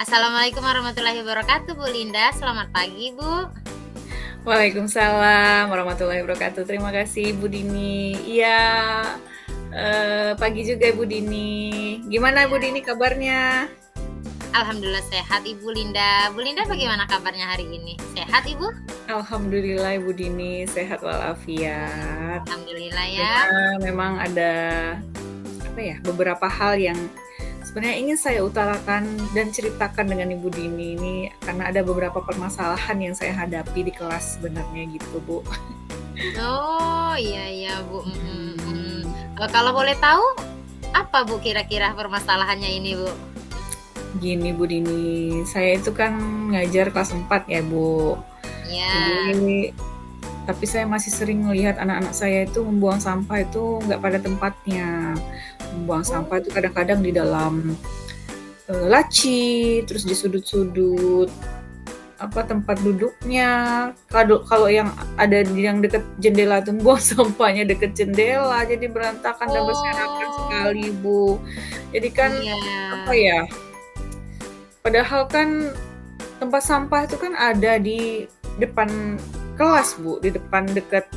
Assalamualaikum warahmatullahi wabarakatuh, Bu Linda. Selamat pagi, Bu. Waalaikumsalam warahmatullahi wabarakatuh. Terima kasih Bu Dini. Iya, pagi juga Ibu Dini. Gimana Bu Dini kabarnya? Alhamdulillah sehat, Ibu Linda. Bu Linda bagaimana kabarnya hari ini? Sehat, Ibu? Alhamdulillah Ibu Dini sehat walafiat. Alhamdulillah ya. Memang ada beberapa hal yang sebenarnya ingin saya utarakan dan ceritakan dengan Ibu Dini ini karena ada beberapa permasalahan yang saya hadapi di kelas sebenarnya gitu Bu. Oh, iya, Bu. Kalau boleh tahu, apa Bu kira-kira permasalahannya ini, Bu? Gini Bu Dini, saya itu kan ngajar kelas 4 ya Bu. Ya. Jadi, tapi saya masih sering melihat anak-anak saya itu membuang sampah itu nggak pada tempatnya. Membuang sampah itu kadang-kadang di dalam laci, terus di sudut-sudut tempat duduknya. Kalau yang ada yang dekat jendela itu buang sampahnya dekat jendela, jadi berantakan dan berserakan sekali Bu. Jadi kan Iya. padahal kan tempat sampah itu kan ada di depan kelas Bu, di depan dekat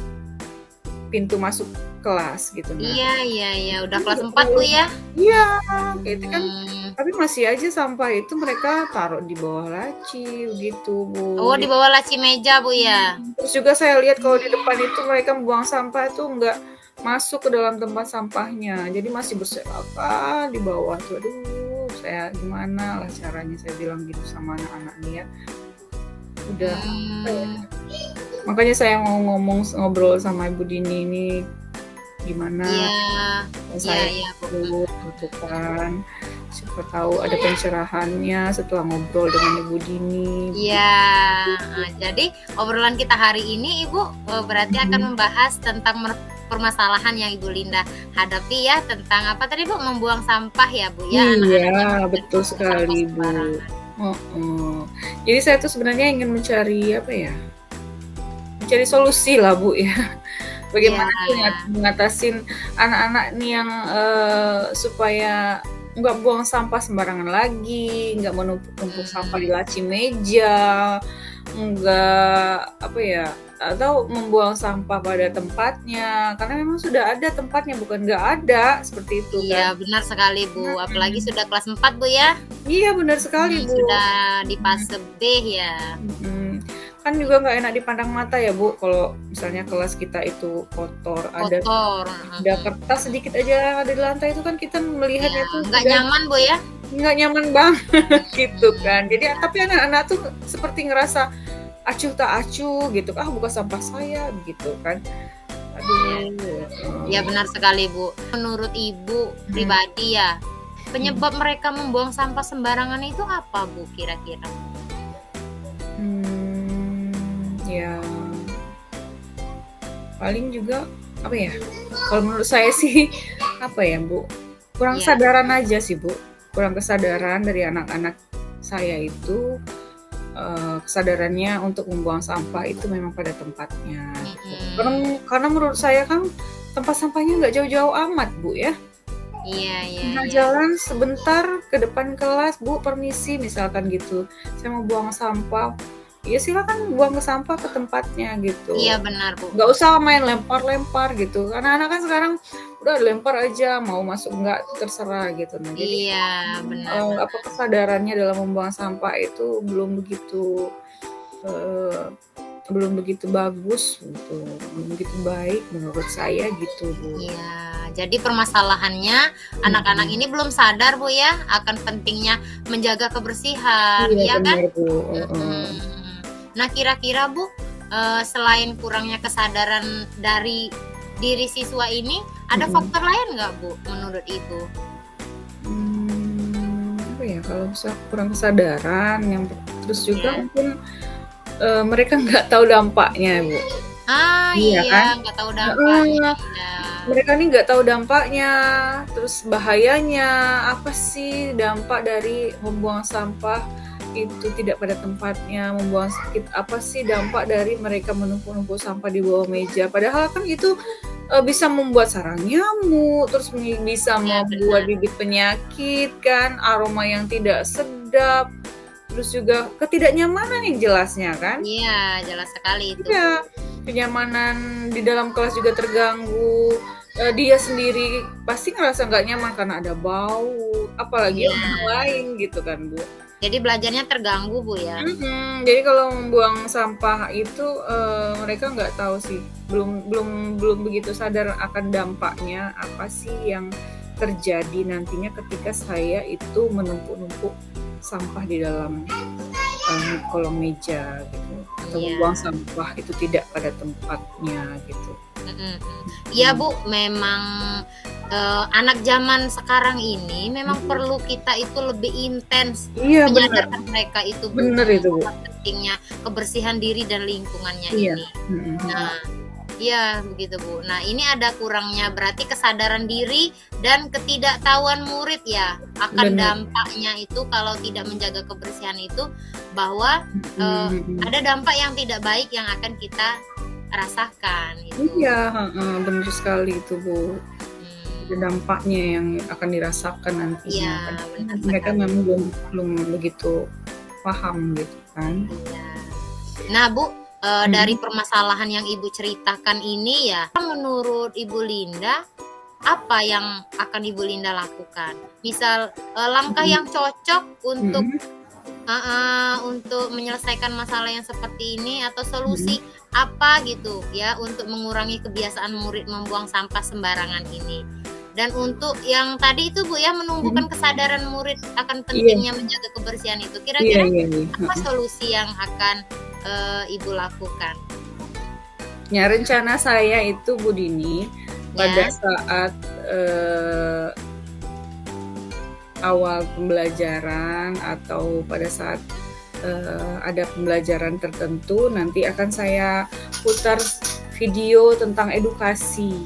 pintu masuk kelas gitu. Iya. Udah kelas 4, Bu ya? Iya, gitu kan. Tapi masih aja sampah itu mereka taruh di bawah laci gitu Bu. Oh, di bawah laci meja, Bu ya? Terus juga saya lihat kalau di depan itu mereka membuang sampah itu nggak masuk ke dalam tempat sampahnya. Jadi masih berserakan di bawah tuh. Aduh, saya gimana lah caranya, saya bilang gitu sama anak-anak nih ya. Udah makanya saya mau ngobrol sama Ibu Dini ini gimana saya perlu butuhkan, siapa tahu ada pencerahannya setelah ngobrol dengan Ibu Dini. Iya, jadi obrolan kita hari ini Ibu berarti akan membahas tentang permasalahan yang Ibu Linda hadapi ya, tentang apa tadi Bu, membuang sampah ya Bu ya? Iya, betul sekali Bu. Jadi saya tuh sebenarnya ingin mencari mencari solusi lah Bu ya. Bagaimana mengatasin anak-anak nih yang supaya nggak buang sampah sembarangan lagi, nggak menumpuk sampah di laci meja, nggak atau membuang sampah pada tempatnya, karena memang sudah ada tempatnya, bukan nggak ada seperti itu. Iya, benar sekali Bu, apalagi sudah kelas 4 Bu ya? Iya, benar sekali Bu. Sudah di fase B ya. Kan juga nggak enak dipandang mata ya Bu, kalau misalnya kelas kita itu kotor. Ada kertas sedikit aja ada di lantai itu kan kita melihatnya tuh nggak nyaman Bu ya? Nggak nyaman banget gitu kan. Jadi tapi anak-anak tuh seperti ngerasa acuh tak acuh gitu, bukan sampah saya gitu kan. Ya benar sekali Bu. Menurut Ibu pribadi ya, penyebab mereka membuang sampah sembarangan itu apa Bu kira-kira? Ya paling juga kalau menurut saya sih Bu, kurang kesadaran aja sih Bu, kurang kesadaran dari anak-anak saya itu, kesadarannya untuk membuang sampah itu memang pada tempatnya. Karena menurut saya kan tempat sampahnya nggak jauh-jauh amat Bu ya. Iya. Jalan sebentar ke depan kelas, Bu permisi misalkan gitu, saya mau buang sampah. Ya silakan buang ke sampah ke tempatnya gitu. Iya benar Bu. Nggak usah main lempar-lempar gitu. Karena anak kan sekarang udah lempar aja, mau masuk nggak terserah gitu. Nah, jadi benar. Kesadarannya dalam membuang sampah itu belum begitu bagus gitu, belum begitu baik menurut saya gitu Bu. Iya, jadi permasalahannya anak-anak ini belum sadar Bu ya akan pentingnya menjaga kebersihan, ya kan? Bu. Nah kira-kira Bu, selain kurangnya kesadaran dari diri siswa ini, ada faktor lain nggak Bu menurut Ibu? ya, kalau bisa kurang kesadaran terus juga Ya. mungkin, mereka nggak tahu dampaknya, Bu. Ah, Iya iya, kan? nggak tahu dampaknya, Heeh. iya. Mereka nih nggak tahu dampaknya, terus bahayanya, apa sih dampak dari membuang sampah itu tidak pada tempatnya, apa sih dampak dari mereka menumpuk-numpuk sampah di bawah meja. Padahal kan itu, bisa membuat sarang nyamuk, terus bisa Iya, membuat benar. bibit penyakit kan, aroma yang tidak sedap, terus juga ketidaknyamanan yang jelasnya kan. Iya, jelas sekali itu, Bu. Iya, kenyamanan di dalam kelas juga terganggu, dia sendiri pasti ngerasa nggak nyaman karena ada bau, apalagi Iya, orang lain gitu kan, Bu. jadi belajarnya terganggu, Bu, ya? Jadi kalau membuang sampah itu, mereka nggak tahu sih, belum belum belum begitu sadar akan dampaknya, apa sih yang terjadi nantinya ketika saya itu menumpuk-numpuk sampah di dalam, kolong meja gitu, atau Iya. membuang sampah itu tidak pada tempatnya gitu. Mhm, mhm. Iya, Mhm. Bu, memang, anak zaman sekarang ini memang Mhm. perlu kita itu lebih intens Iya bener, menyadarkan mereka itu, Bu, bener itu, Bu. betapa pentingnya kebersihan diri dan lingkungannya Iya, ini. mhm, mhm. Nah, iya begitu, Bu. Nah, ini ada kurangnya berarti kesadaran diri dan ketidaktahuan murid ya akan Bener, dampaknya itu kalau tidak menjaga kebersihan itu, bahwa, mhm, mhm. ada dampak yang tidak baik yang akan kita rasakan gitu. Iya, heeh, bener sekali itu, Bu. Ada Mmm, dampaknya yang akan dirasakan nantinya iya, kan. benar Mereka sekali, memang belum belum begitu paham gitu kan. iya. Nah, Bu, dari Mhm, permasalahan yang Ibu ceritakan ini ya, menurut Ibu Linda, apa yang akan Ibu Linda lakukan? Misal, langkah mhm, yang cocok untuk mhm, untuk menyelesaikan masalah yang seperti ini atau mhm, solusi apa gitu ya untuk mengurangi kebiasaan murid membuang sampah sembarangan ini. Dan untuk yang tadi itu Bu ya, mhm. menumbuhkan kesadaran murid akan Iya, pentingnya menjaga kebersihan itu. iya, Kira-kira iya, iya, apa heeh. solusi yang akan, Ibu lakukan? Ya rencana saya itu Bu Dini, pada Ya? saat, eee, awal pembelajaran atau pada saat, ada pembelajaran tertentu nanti akan saya putar video tentang edukasi.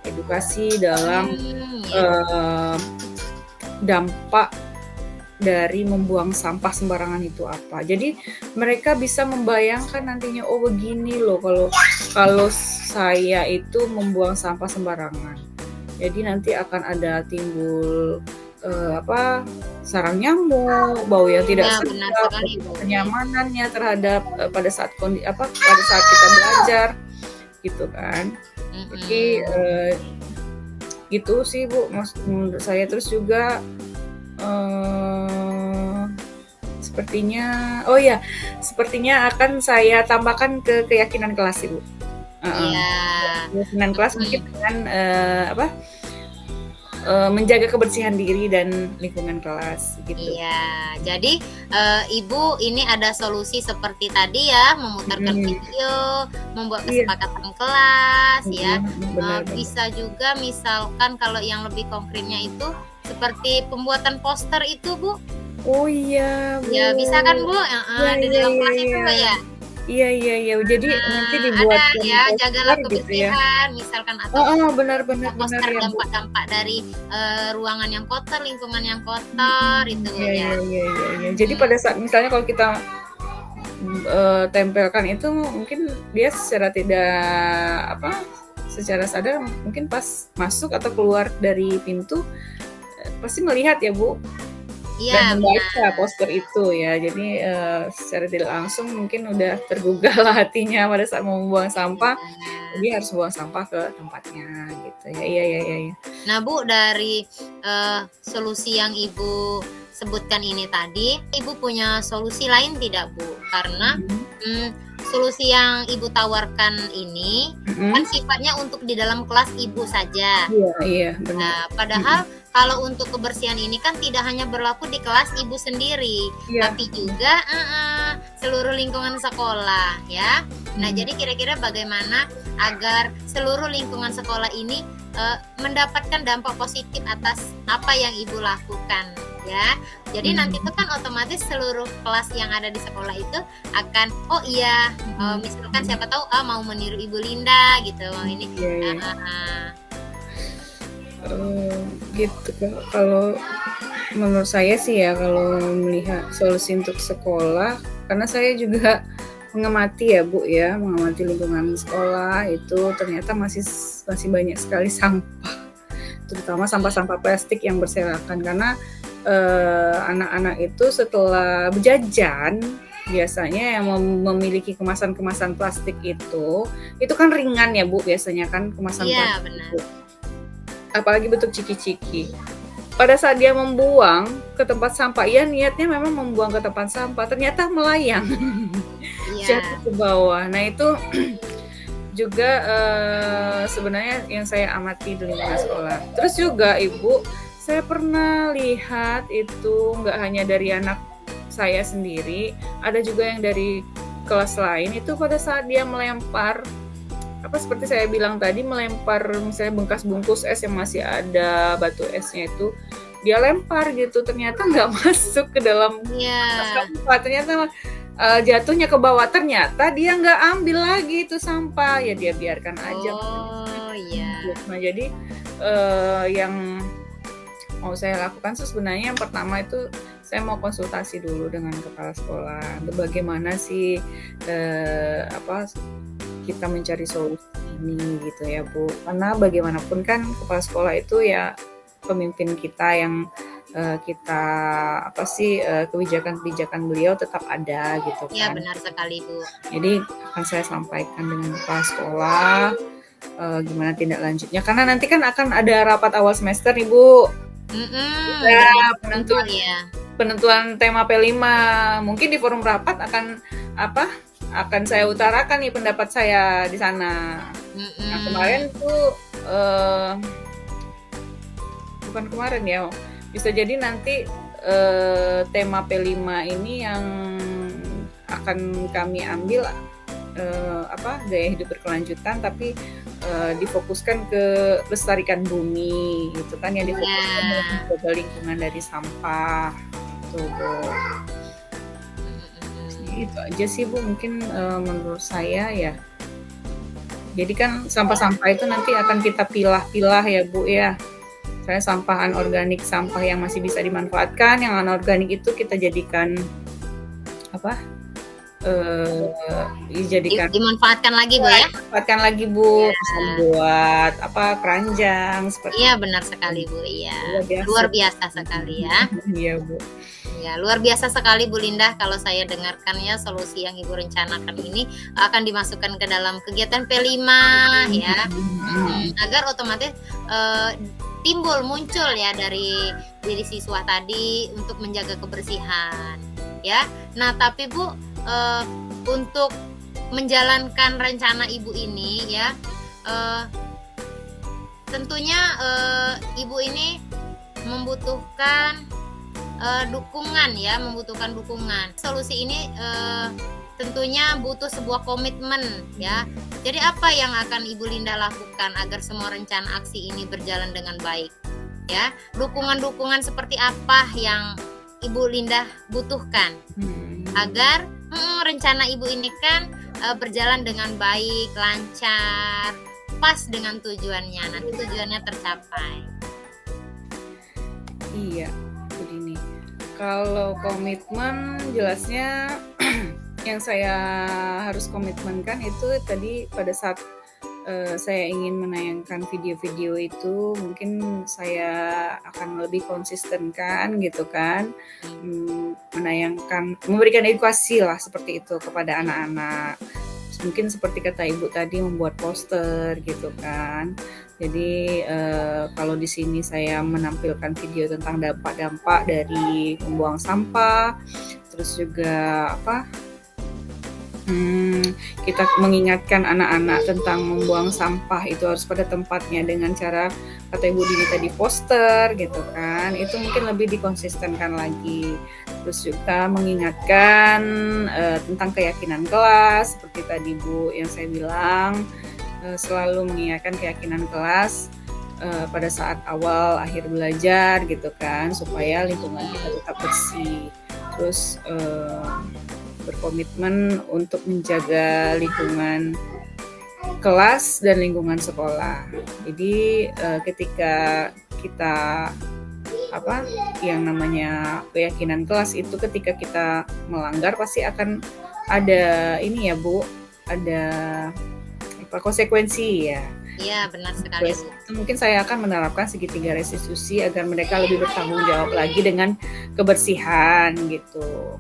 Edukasi dalam, Ya. eee, dampak dari membuang sampah sembarangan itu apa. Jadi mereka bisa membayangkan nantinya, "Oh begini loh kalau kalau saya itu membuang sampah sembarangan." Jadi nanti akan ada timbul, sarang nyamuk, bau yang tidak Ya, benar sedap, sekali Bu, ya. ketidaknyamanannya terhadap, pada saat kita belajar, gitu kan. Jadi, Mhm. gitu sih Bu, menurut saya. Terus juga, eee, sepertinya oh ya, sepertinya akan saya tambahkan ke keyakinan kelas sih Bu, heeh. Iya. Keyakinan kelas mungkin Mhm. dengan, menjaga kebersihan diri dan lingkungan kelas, gitu. Iya, jadi, Ibu ini ada solusi seperti tadi ya, memutarkan Mhm, video, membuat iya, kesepakatan kelas ya, mhm, bener, bener. bisa juga misalkan kalau yang lebih konkretnya itu seperti pembuatan poster itu, Bu. Oh iya, Bu. Ya bisa kan, Bu? Iya, Di iya, dalam iya, kelas itu, iya. Mbak, ya? Iya, iya, iya. Jadi nanti Ada dibuatkan ya, poster jagalah gitu ya? kebersihan misalkan atau Heeh, benar, benar, benar poster ya, Bu. dampak-dampak dari, ruangan yang kotor, lingkungan yang kotor Mhm, itu iya, ya. iya, iya, iya, iya. Jadi Mhm. pada saat misalnya kalau kita, tempelkan itu mungkin dia apa, secara sadar mungkin pas masuk atau keluar dari pintu, pasti melihat ya, Bu, dan Iya, membaca benar. poster itu ya. Jadi, secara tidak langsung mungkin udah tergugahlah hatinya pada saat mau membuang sampah, Iya. dia harus buang sampah ke tempatnya gitu ya. Iya, iya, iya, iya. Nah, Bu, dari, solusi yang Ibu sebutkan ini tadi, Ibu punya solusi lain tidak, Bu? Karena, Mhm, mmm, solusi yang Ibu tawarkan ini kan mhm. sifatnya untuk di dalam kelas Ibu saja. Iya, iya, bener. Nah, Mhm, padahal kalau untuk kebersihan ini kan tidak hanya berlaku di kelas Ibu sendiri, iya, tapi juga seluruh lingkungan sekolah ya. Nah, mhm. jadi kira-kira bagaimana agar seluruh lingkungan sekolah ini, mendapatkan dampak positif atas apa yang Ibu lakukan ya. Jadi nanti itu kan otomatis seluruh kelas yang ada di sekolah itu akan, oh iya, misalkan siapa tahu mau meniru Ibu Linda gitu, mau ini. Iya, iya. Gitu kalau menurut saya sih ya, kalau melihat solusi untuk sekolah, karena saya juga mengamati ya Bu ya, mengamati lingkungan sekolah itu ternyata masih banyak sekali sampah, terutama sampah-sampah plastik yang berserakan. Karena anak-anak itu setelah berjajan biasanya yang memiliki kemasan-kemasan plastik itu kan ringan ya Bu, biasanya kan kemasan Iya, plastik benar. itu. Apalagi bentuk ciki-ciki. Pada saat dia membuang ke tempat sampah, ia niatnya memang membuang ke tempat sampah, ternyata melayang jatuh Iya. ke bawah. Nah itu juga sebenarnya yang saya amati di lingkungan sekolah. Terus juga Ibu, saya pernah lihat itu nggak hanya dari anak saya sendiri, ada juga yang dari kelas lain itu pada saat dia melempar, seperti saya bilang tadi, melempar misalnya bekas bungkus es yang masih ada batu esnya itu, dia lempar gitu, ternyata nggak masuk ke dalam sampah, ternyata jatuhnya ke bawah, ternyata dia nggak ambil lagi itu sampah, ya dia biarkan aja. Oh iya. Nah jadi yang mau saya lakukan sebenarnya yang pertama itu saya mau konsultasi dulu dengan kepala sekolah, bagaimana sih kita mencari solusi ini gitu ya Bu, karena bagaimanapun kan kepala sekolah itu ya pemimpin kita yang kita kebijakan-kebijakan beliau tetap ada gitu kan. Iya, benar sekali Bu. Jadi akan saya sampaikan dengan kepala sekolah gimana tindak lanjutnya, karena nanti kan akan ada rapat awal semester nih Bu. Ya, penentuan tema P5. Mungkin di forum rapat akan saya utarakan nih pendapat saya di sana. Nah kemarin tuh bukan kemarin ya, bisa jadi nanti tema P5 ini yang akan kami ambil gaya hidup berkelanjutan, tapi difokuskan ke lestarikan bumi gitu kan, yang difokuskan menjaga lingkungan dari sampah tuh Bu. Itu aja sih Bu, mungkin menurut saya ya. Jadi kan sampah-sampah itu nanti akan kita pilah-pilah ya Bu ya. Saya sampah anorganik, sampah yang masih bisa dimanfaatkan, yang anorganik itu kita jadikan dimanfaatkan lagi Bu ya. Dimanfaatkan lagi Bu, bisa buat keranjang seperti. Iya, benar sekali Bu. Iya. Luar biasa sekali ya. Iya Bu. Ya, luar biasa sekali Bu Linda, kalau saya dengarkan ya solusi yang Ibu rencanakan ini akan dimasukkan ke dalam kegiatan P5 ya. Agar otomatis muncul ya dari diri siswa tadi untuk menjaga kebersihan ya. Nah, tapi Bu untuk menjalankan rencana Ibu ini ya, tentunya Ibu ini membutuhkan dukungan ya, membutuhkan dukungan. Solusi ini tentunya butuh sebuah komitmen ya. Jadi apa yang akan Ibu Linda lakukan agar semua rencana aksi ini berjalan dengan baik ya? Dukungan-dukungan seperti apa yang Ibu Linda butuhkan agar rencana Ibu ini kan berjalan dengan baik, lancar, pas dengan tujuannya, nanti tujuannya tercapai. Iya, begini. Kalau komitmen jelasnya yang saya harus komitmenkan itu tadi pada saat saya ingin menayangkan video-video itu, mungkin saya akan lebih konsisten kan gitu kan, memberikan edukasi lah seperti itu kepada anak-anak. Mungkin seperti kata Ibu tadi, membuat poster gitu kan. Jadi kalau di sini saya menampilkan video tentang dampak-dampak dari membuang sampah, terus juga kita mengingatkan anak-anak tentang membuang sampah itu harus pada tempatnya dengan cara kata Ibu Dini tadi poster gitu kan, itu mungkin lebih dikonsistenkan lagi. Terus juga mengingatkan tentang keyakinan kelas seperti tadi Bu yang saya bilang, selalu mengingatkan keyakinan kelas pada saat awal akhir belajar gitu kan, supaya lingkungan kita tetap bersih. Terus berkomitmen untuk menjaga lingkungan kelas dan lingkungan sekolah. Jadi ketika kita yang namanya keyakinan kelas itu, ketika kita melanggar pasti akan ada ini ya Bu, ada konsekuensi ya. Iya, benar sekali. Mungkin saya akan menerapkan segitiga restitusi agar mereka lebih bertanggung jawab lagi dengan kebersihan gitu.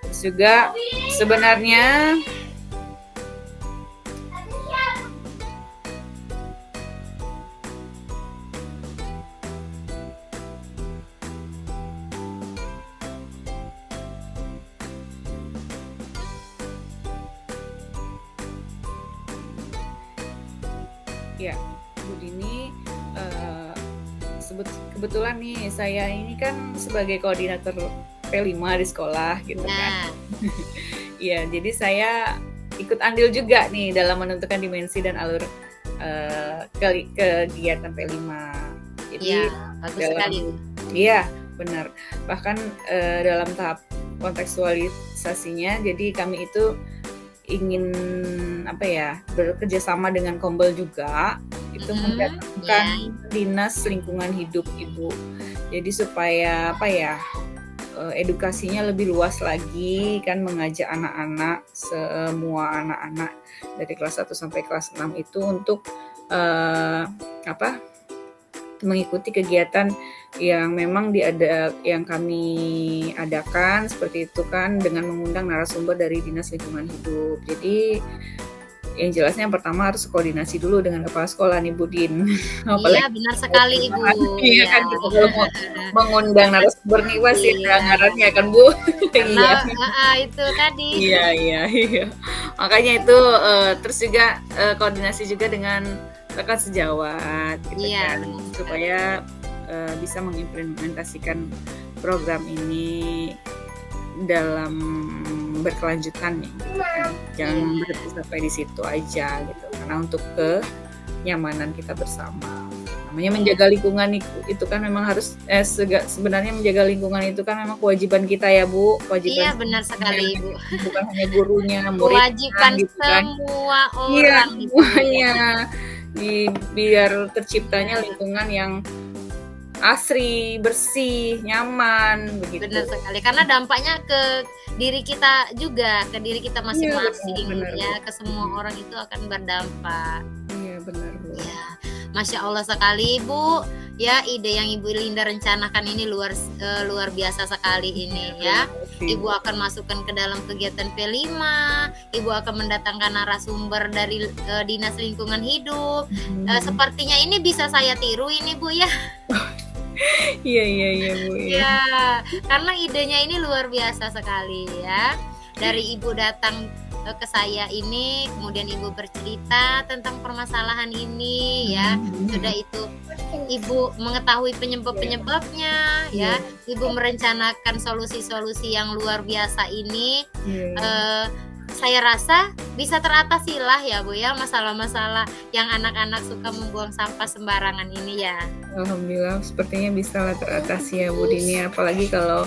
Terus juga sebenarnya ya, Bu Dini, kebetulan nih saya ini kan sebagai koordinator P5 di sekolah gitu kan. Iya, jadi saya ikut andil juga nih dalam menentukan dimensi dan alur kegiatan P5. Jadi bagus sekali. Iya, benar. Bahkan dalam tahap kontekstualisasinya, jadi kami itu ingin bekerja sama dengan Kombel juga, itu mendatangkan dinas lingkungan hidup Ibu. Jadi supaya edukasinya lebih luas lagi kan, mengajak anak-anak, semua anak-anak dari kelas 1 sampai kelas 6 itu untuk mengikuti kegiatan yang memang yang kami adakan seperti itu kan, dengan mengundang narasumber dari Dinas Lingkungan Hidup. Jadi yang jelasnya yang pertama harus koordinasi dulu dengan kepala sekolah nih Bu Din. Iya, benar sekali Ibu. Iya kan, kita kalau mau mengundang narasumber nih pasti anggarannya kan Bu. Karena itu tadi. Iya. Makanya itu terus juga koordinasi juga dengan rekan sejawat gitu kan, supaya bisa mengimplementasikan program ini dalam berkelanjutan gitu kan. Jangan berhenti sampai di situ aja gitu, karena untuk kenyamanan kita bersama. Namanya menjaga lingkungan itu kan memang harus sebenarnya menjaga lingkungan itu kan memang kewajiban kita ya Bu, Iya, benar sekali Ibu. Bukan hanya gurunya, muridnya, kewajiban gitu kan. Semua orang. Iya, semuanya. Biar terciptanya lingkungan yang asri, bersih, nyaman begitu. Benar sekali, karena dampaknya ke diri kita juga, ke diri kita masing-masing ya, ke semua orang itu akan berdampak. Iya, benar Bu. Ya, Masya Allah sekali Bu. Ya, ide yang Ibu Linda rencanakan ini luar biasa sekali ini ya. Ibu akan masukkan ke dalam kegiatan P5, Ibu akan mendatangkan narasumber dari Dinas Lingkungan Hidup. Sepertinya ini bisa saya tiru ini Bu ya. Iya Bu ya. Ya, karena idenya ini luar biasa sekali ya. Dari Ibu datang ke saya ini, kemudian Ibu bercerita tentang permasalahan ini ya. Sudah itu Ibu mengetahui penyebab-penyebabnya ya. Ibu merencanakan solusi-solusi yang luar biasa ini. Saya rasa bisa teratasi lah ya Bu ya, masalah-masalah yang anak-anak suka membuang sampah sembarangan ini ya. Alhamdulillah sepertinya bisa lah teratasi ya Bu Dini, apalagi kalau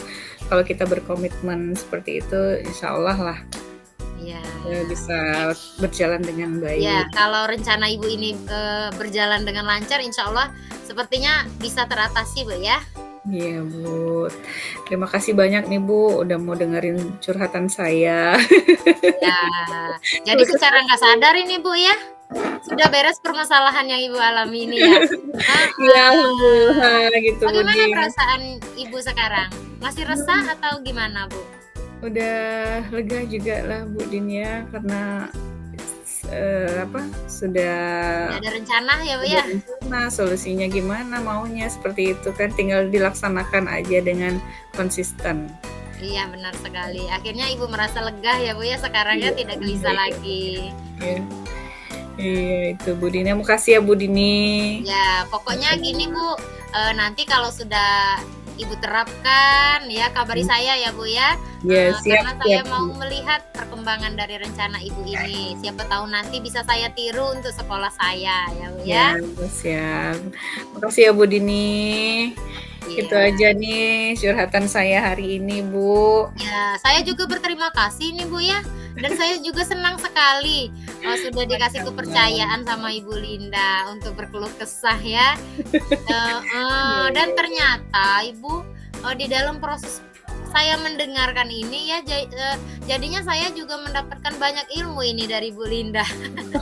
kita berkomitmen seperti itu, insya Allah lah ya, bisa berjalan dengan baik. Ya, kalau rencana Ibu ini berjalan dengan lancar, insya Allah sepertinya bisa teratasi Bu ya. Iya Bu, terima kasih banyak nih Bu udah mau dengerin curhatan saya. Ya, jadi secara nggak sadar ini Bu ya, sudah beres permasalahan yang Ibu alami ini ya. Iya Bu, gitu. Bagaimana perasaan Ibu sekarang? Masih resah atau gimana Bu? Udah lega juga lah Bu Din ya, karena sudah ada rencana ya Bu ya. Nah, solusinya gimana maunya seperti itu kan, tinggal dilaksanakan aja dengan konsisten. Iya, benar sekali. Akhirnya Ibu merasa lega ya Bu ya, sekarang ya tidak gelisah lagi. Iya itu Bu Dini, makasih ya Bu Dini. Ya, pokoknya gini Bu, nanti kalau sudah Ibu terapkan ya, kabari saya ya Bu ya. Ya, siap Karena saya siap, mau Bu. melihat perkembangan dari rencana Ibu ini. Siapa tahu nanti bisa saya tiru untuk sekolah saya ya Bu Ya, ya. siap. Makasih ya Bu Dini. Itu Iya. aja nih curhatan saya hari ini, Bu. Ya, saya juga berterima kasih nih Bu ya. Dan saya juga senang sekali sudah dikasih Sama-sama. kepercayaan sama Ibu Linda untuk berkeluh kesah ya. Iya Dan iya. ternyata Ibu, di dalam proses saya mendengarkan ini ya, jadinya saya juga mendapatkan banyak ilmu ini dari Bu Linda.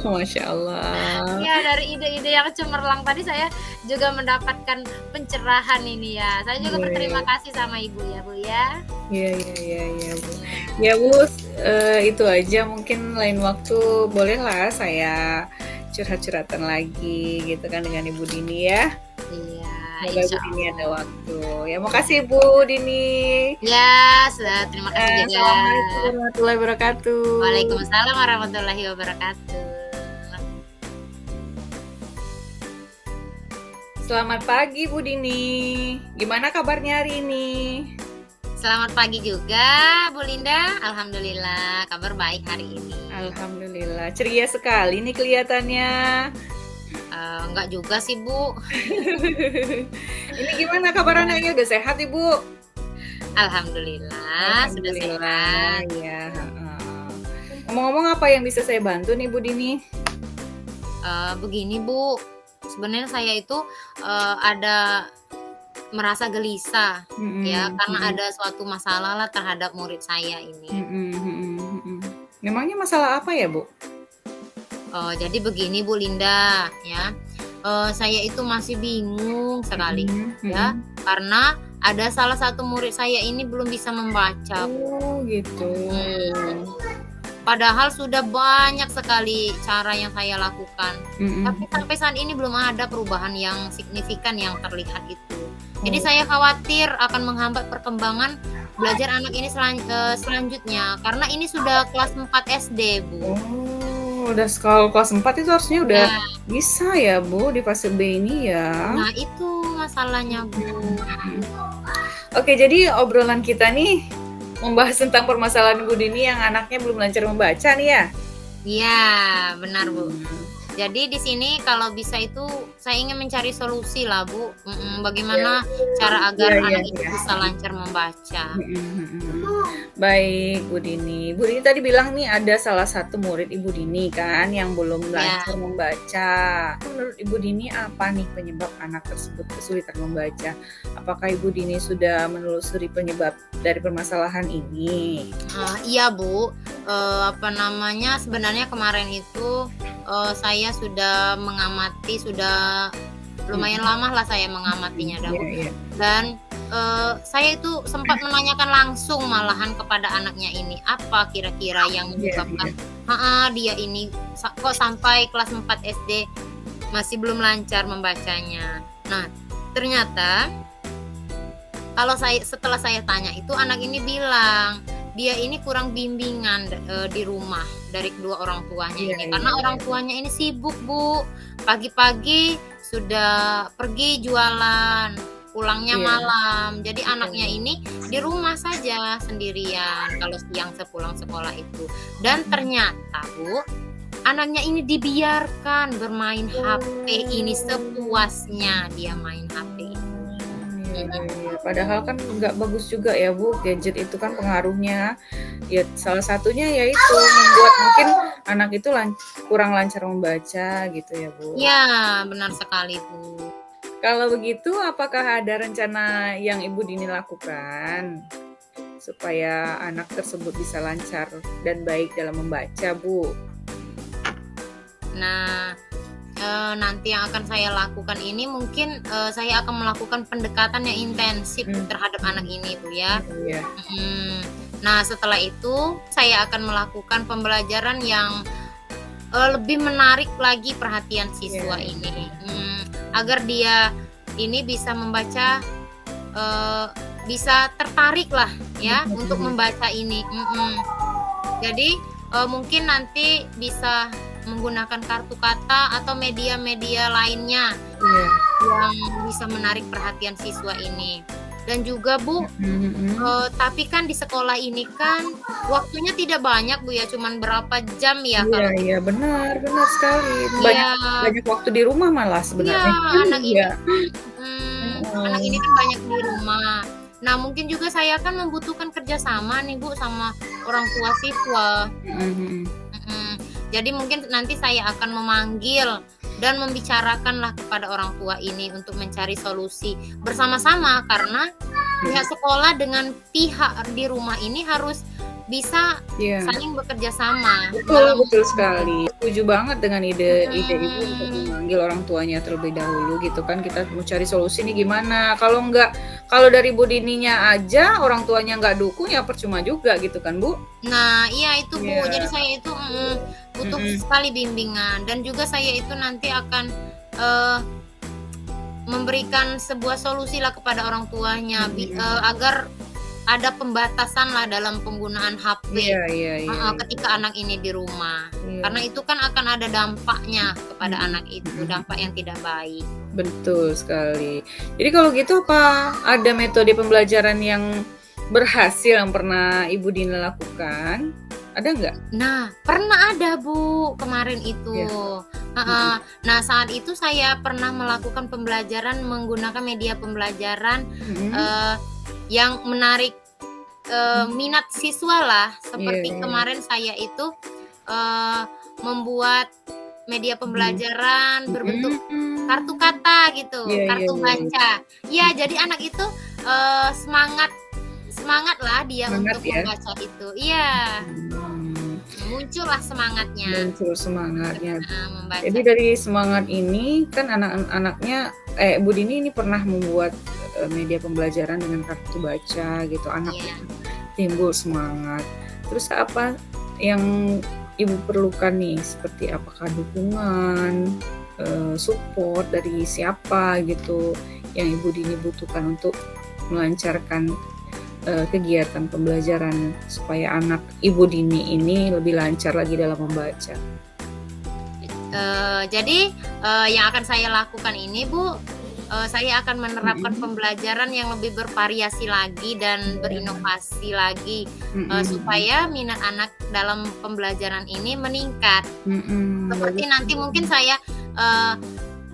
Masya Allah. Ya, dari ide-ide yang cemerlang tadi saya juga mendapatkan pencerahan ini ya. Saya juga Iya berterima iya. kasih sama Ibu ya, Bu ya. Iya iya iya iya, Bu. Iya. Ya, Bu, itu aja mungkin lain waktu bolehlah saya curhat-curhatan lagi gitu kan dengan Ibu Dini ya. Iya, Semoga Ibu insya Dini ada Allah. waktu. Ya, makasih Bu Dini. Ya, terima kasih juga. Assalamualaikum warahmatullahi wabarakatuh. Waalaikumsalam warahmatullahi wabarakatuh. Selamat pagi Bu Dini. Gimana kabarnya hari ini? Selamat pagi juga, Bu Linda. Alhamdulillah, kabar baik hari ini. Alhamdulillah, ceria sekali nih kelihatannya. Enggak juga sih, Bu. Ini gimana kabar anaknya, udah sehat Ibu? Alhamdulillah, sudah Alhamdulillah, sehat. ya, heeh. Ngomong-ngomong apa yang bisa saya bantu nih Bu Dini? Begini, Bu, sebenarnya saya itu ada merasa gelisah ya, Mhm karena mhm ada suatu masalah lah terhadap murid saya ini. mhm mhm mhm. Memangnya masalah apa ya, Bu? Jadi begini Bu Linda ya, saya itu masih bingung sekali Mhm ya, mhm. karena ada salah satu murid saya ini belum bisa membaca, Bu. Oh, gitu. Mhm. Padahal sudah banyak sekali cara yang saya lakukan, Mhm tapi mhm. sampai saat ini belum ada perubahan yang signifikan yang terlihat itu. Jadi Oh. saya khawatir akan menghambat perkembangan belajar anak ini selanjutnya, karena ini sudah kelas 4 SD, Bu. Oh, udah kalau kelas 4 itu harusnya udah Ya, bisa ya, Bu, di fase B ini ya? nah itu masalahnya, Bu. Mhm. Oke, jadi obrolan kita nih membahas tentang permasalahan Bu Dini yang anaknya belum lancar membaca nih ya? Iya, benar, Bu. Mmm. Jadi di sini kalau bisa itu saya ingin mencari solusi lah, Bu, Iya bagaimana cara iya agar iya anak itu iya. bisa lancar membaca. Mhm mhm. Baik, Bu Dini. Bu Dini tadi bilang nih ada salah satu murid Ibu Dini kan yang belum Ya, lancar membaca. Menurut Ibu Dini apa nih penyebab anak tersebut kesulitan membaca? Apakah Ibu Dini sudah menelusuri penyebab dari permasalahan ini? iya, Bu, sebenarnya kemarin itu, saya sudah mengamati, sudah lumayan Mhm. lama lah saya mengamatinya dah, Iya Bu. iya. Dan, saya itu sempat menanyakan langsung malahan kepada anaknya ini, apa kira-kira yang Iya iya. menyebabkan dia ini kok sampai kelas 4 SD masih belum lancar membacanya. Nah, ternyata setelah saya tanya itu anak ini bilang, dia ini kurang bimbingan di rumah dari kedua orang tuanya Iya ini. iya Karena orang iya. tuanya ini sibuk, Bu. Pagi-pagi sudah pergi jualan, pulangnya Iya, malam. Jadi anaknya betul. ini di rumah saja sendirian kalau siang sepulang sekolah itu. Dan Mhm. ternyata, Bu, anaknya ini dibiarkan bermain HP ini Oh. sepuasnya dia main HP. Iya iya Mhm. iya. Padahal kan nggak bagus juga ya, Bu, gadget itu kan pengaruhnya, ya salah satunya yaitu membuat mungkin anak itu kurang lancar membaca gitu ya, Bu. Ya, benar sekali, Bu. Kalau begitu apakah ada rencana yang Ibu Dini lakukan supaya anak tersebut bisa lancar dan baik dalam membaca, Bu? Nah, nanti yang akan saya lakukan ini mungkin, saya akan melakukan pendekatan yang intensif Mmm, terhadap anak ini, Bu, ya. iya. Mhm. Nah, setelah itu saya akan melakukan pembelajaran yang, lebih menarik lagi perhatian Iya siswa iya. ini, agar dia ini bisa membaca, eee, bisa tertarik lah ya Mhm untuk mhm. membaca ini, Jadi, mungkin nanti bisa menggunakan kartu kata atau media-media lainnya Iya. yang bisa menarik perhatian siswa ini. Dan juga Bu, tapi kan di sekolah ini kan waktunya tidak banyak Bu ya, cuman berapa jam ya Iya kalau iya, benar benar sekali. Banyak iya, banyak waktu di rumah malah iya, sebenarnya. anak ini Iya, anak ini kan heeh. banyak di rumah. Nah, mungkin juga saya kan membutuhkan kerjasama nih Bu sama orang tua siswa. Mhm Mhm. Jadi mungkin nanti saya akan memanggil dan membicarakanlah kepada orang tua ini untuk mencari solusi bersama-sama karena mhm. pihak sekolah dengan pihak di rumah ini harus bisa Iya. saling bekerja sama Betul dalam betul sekali. Setuju banget dengan ide Ibu untuk mhm, memanggil orang tuanya terlebih dahulu gitu kan, kita mau cari solusi nih gimana. Kalau dari Bu Dininya aja orang tuanya nggak dukung ya percuma juga gitu kan, Bu? nah iya itu Bu, jadi Iya, saya itu butuh mhm, sekali bimbingan dan juga saya itu nanti akan, eee, memberikan sebuah solusi lah kepada orang tuanya mhm. agar ada pembatasan lah dalam penggunaan HP Iya iya iya heeh, iya. ketika anak ini di rumah. Iya, Karena itu kan akan ada dampaknya kepada mhm anak itu, mhm. dampak yang tidak baik. Betul sekali. Jadi kalau gitu apa ada metode pembelajaran yang berhasil yang pernah Ibu Dina lakukan? Ada nggak? Nah, pernah ada Bu, kemarin itu. Iya, Heeh. mhm Nah, saat itu saya pernah melakukan pembelajaran menggunakan media pembelajaran, mhm. eee, yang menarik, minat siswa lah. Iya Seperti iya. kemarin saya itu, eee, membuat media Mhm. pembelajaran berbentuk Mhm. kartu kata gitu, Iya iya kartu iya iya. baca. Ya, jadi anak itu, semangat semangatlah dia Semangat untuk ya? membaca itu. Iya. Mmm, Muncullah semangatnya, muncul semangatnya. Jadi membaca. dari semangat ini kan anaknya Bu Dini ini pernah membuat, media pembelajaran dengan kartu baca gitu, anaknya Iya, timbul semangat. Terus apa yang Ibu perlukan nih? Seperti apakah dukungan, support dari siapa gitu yang Ibu Dini butuhkan untuk melancarkan kegiatan pembelajaran supaya anak Ibu Dini ini lebih lancar lagi dalam membaca. jadi, yang akan saya lakukan ini Bu, saya akan menerapkan Mhm, pembelajaran yang lebih bervariasi lagi dan iya, berinovasi lagi, mhm supaya minat anak dalam pembelajaran ini meningkat. mhm, Seperti bagus nanti tuh. mungkin saya,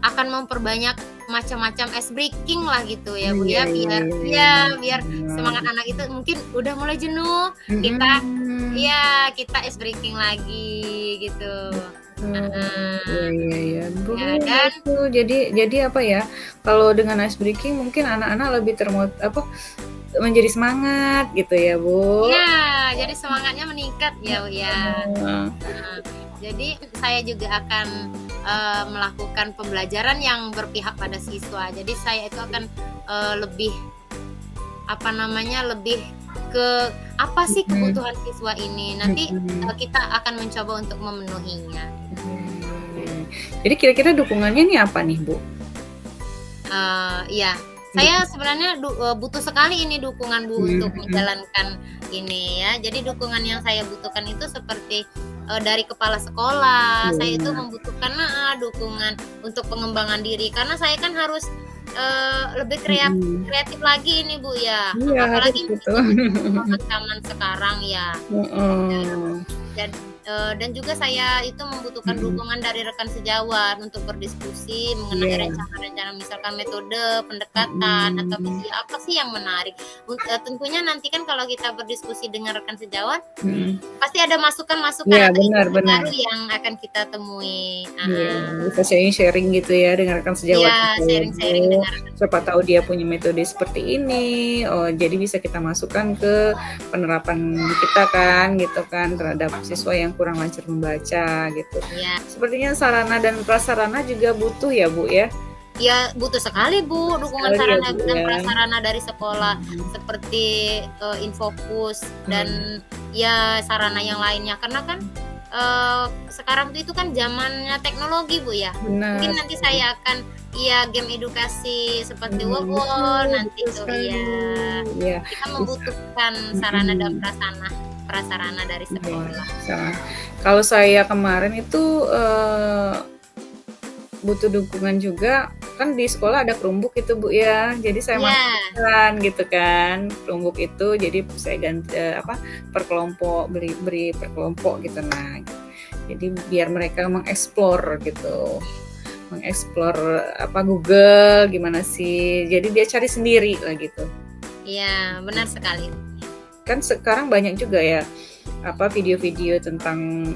akan memperbanyak macam-macam ice breaking lah gitu ya, Bu, Iya ya, iya biar iya iya, iya, biar benar. semangat anak itu mungkin udah mulai jenuh, kita Mhm, iya, kita ice breaking lagi gitu. iya Heeh, iya iya, ya boleh dan tuh. Jadi apa ya, kalau dengan ice breaking mungkin anak-anak lebih menjadi semangat gitu ya, Bu? iya, jadi semangatnya meningkat ya, Bu, ya. Heeh, Heeh. Jadi saya juga akan, melakukan pembelajaran yang berpihak pada siswa. Jadi saya itu akan, lebih, apa namanya, lebih ke apa sih mhm kebutuhan siswa ini, nanti, mhm. kita akan mencoba untuk memenuhinya. Jadi kira-kira dukungannya nih apa nih, Bu? Iya, saya Dukung sebenarnya butuh sekali ini dukungan Bu mhm untuk mhm. menjalankan ini ya. Jadi dukungan yang saya butuhkan itu seperti, dari kepala sekolah, saya itu Iya, membutuhkan dukungan untuk pengembangan diri karena saya kan harus, lebih mhm. kreatif lagi ini Bu ya, Iya harus apalagi gitu. mengikuti perkembangan zaman sekarang ya. Heeh. Dan, dan juga saya itu membutuhkan Mhm. dukungan dari rekan sejawat untuk berdiskusi mengenai Iya, rencana-rencana misalkan metode, pendekatan, atau mhm. visi apa sih yang menarik. Tentunya nanti kan kalau kita berdiskusi dengan rekan sejawat, Mhm. pasti ada masukan-masukan Iya atau benar ide-ide benar. baru yang akan kita temui. Iya, Heeh. bisa sharing-sharing gitu ya dengan rekan sejawat Iya, kita ya, sharing-sharing Bu. dengan rekan Siapa tahu sejawat. dia punya metode seperti ini, oh jadi bisa kita masukkan ke penerapan kita kan, gitu kan, terhadap siswa yang kurang lancar membaca gitu. Iya. Sepertinya sarana dan prasarana juga butuh ya, Bu, ya? Ya, butuh sekali, Bu, dukungan Sekali ya, sarana Bu, dan ya? prasarana dari sekolah, Mhm, seperti, Infocus mhm, dan ya sarana yang lainnya. Karena kan, sekarang tuh itu kan zamannya teknologi, Bu, ya. benar Mungkin nanti sekali. saya akan iya, game edukasi seperti Betul Wobol nanti betul tuh, sekali. iya. Iya, Kita bisa membutuhkan sarana dan mhm. prasarana dari Iya, sekolah. salah. Kalau saya kemarin itu, butuh dukungan juga, kan di sekolah ada Chromebook itu Bu ya, jadi saya Iya. manfaatkan gitu kan, Chromebook itu jadi saya ganti per kelompok, beri per kelompok gitu. Nah, jadi biar mereka mengeksplor gitu, mengeksplor Google gimana sih, jadi dia cari sendiri lah gitu. Iya, benar sekali. Kan sekarang banyak juga ya video-video tentang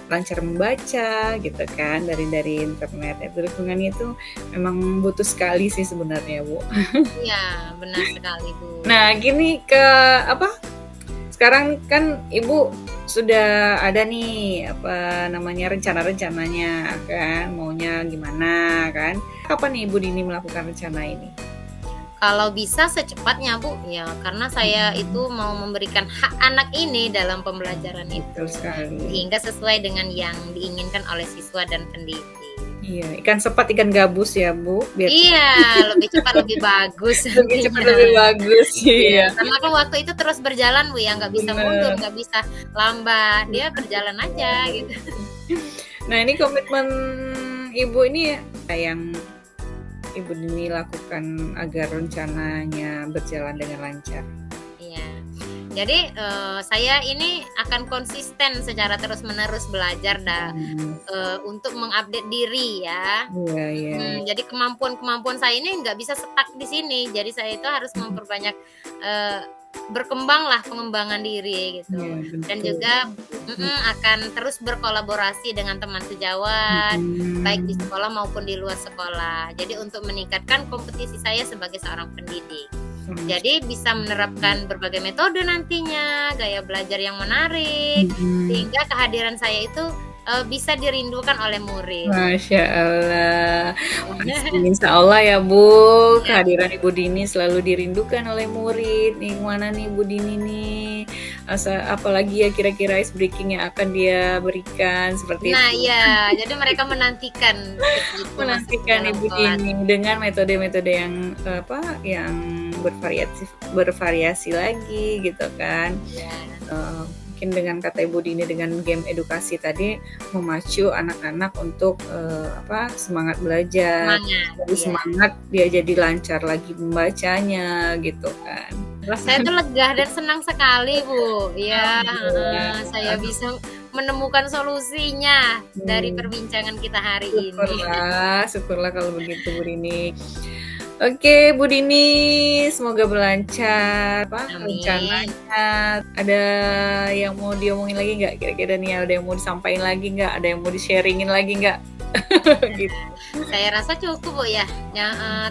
lancar membaca gitu kan dari internet. Lingkungannya itu memang butuh sekali sih sebenarnya Bu. Iya, benar sekali Bu. Nah gini sekarang kan Ibu sudah ada nih rencana-rencananya kan, maunya gimana kan? Kapan nih Ibu Dini melakukan rencana ini? Kalau bisa secepatnya Bu, ya karena saya itu mau memberikan hak anak ini dalam pembelajaran itu, Betul sekali. sehingga sesuai dengan yang diinginkan oleh siswa dan pendidik. Iya, ikan sepat ikan gabus ya Bu, biar Iya, lebih cepat lebih bagus. lebih cepat lebih bagus. Iya. Karena kan waktu itu terus berjalan Bu ya, nggak bisa Bener. mundur, nggak bisa lambat, dia berjalan aja gitu. Nah ini komitmen Ibu ini yang Ibu Dini lakukan agar rencananya berjalan dengan lancar. Iya. Jadi saya ini akan konsisten secara terus-menerus belajar untuk mengupdate diri ya. Iya, iya. Jadi kemampuan saya ini nggak bisa stuck di sini. Jadi saya itu harus memperbanyak berkembanglah pengembangan diri gitu. Iya, Dan betul. juga akan terus berkolaborasi dengan teman sejawat, baik di sekolah maupun di luar sekolah. Jadi untuk meningkatkan kompetisi saya sebagai seorang pendidik. Jadi bisa menerapkan berbagai metode nantinya, gaya belajar yang menarik, sehingga kehadiran saya itu bisa dirindukan oleh murid. Masya Allah. Insya Allah ya Bu, kehadiran Ibu Dini selalu dirindukan oleh murid. Nih mana nih Ibu Dini nih? Apalagi ya kira-kira ice breaking yang akan dia berikan seperti Nah itu. ya, jadi mereka menantikan Ibu Dini dengan metode-metode yang bervariasi lagi gitu kan. Mungkin dengan kata Ibu Dini dengan game edukasi tadi memacu anak-anak untuk semangat belajar, jadi semangat dia jadi lancar lagi membacanya gitu kan. Saya tuh lega dan senang sekali Bu, ya saya bisa menemukan solusinya dari perbincangan kita hari ini. Syukurlah kalau begitu Bu Dini. Oke Bu Dini, semoga berlancar rencananya. Ada yang mau diomongin lagi nggak? Kira-kira nih ada yang mau disampaikan lagi nggak? Ada yang mau di-sharingin lagi nggak? Gitu. Saya rasa cukup Bu ya.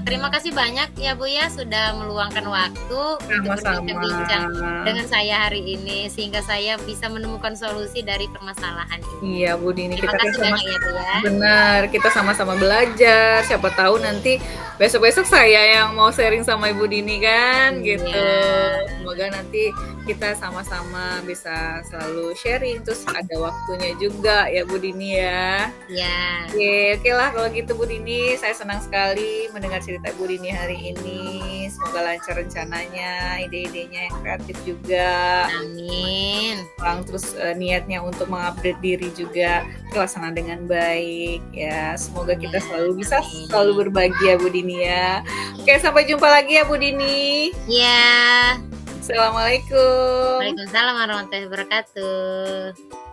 Terima kasih banyak ya Bu ya sudah meluangkan waktu untuk berbincang dengan saya hari ini sehingga saya bisa menemukan solusi dari permasalahan ini. Iya Bu Dini, Terima kasih banyak ya Bu ya. Benar, kita sama-sama belajar. Siapa tahu nanti besok-besok saya yang mau sharing sama Ibu Dini kan, gitu. Semoga nanti kita sama-sama bisa selalu sharing, terus ada waktunya juga ya Bu Dini ya. Ya. Oke lah kalau gitu Bu Dini, saya senang sekali mendengar cerita Bu Dini hari ini. Semoga lancar rencananya, ide-idenya yang kreatif juga. Amin. Terus niatnya untuk mengupdate diri juga terlaksana dengan baik ya. Semoga kita selalu bisa selalu berbagi ya Bu Dini ya. Oke, sampai jumpa lagi ya Bu Dini. Ya. Assalamualaikum. Waalaikumsalam warahmatullahi wabarakatuh.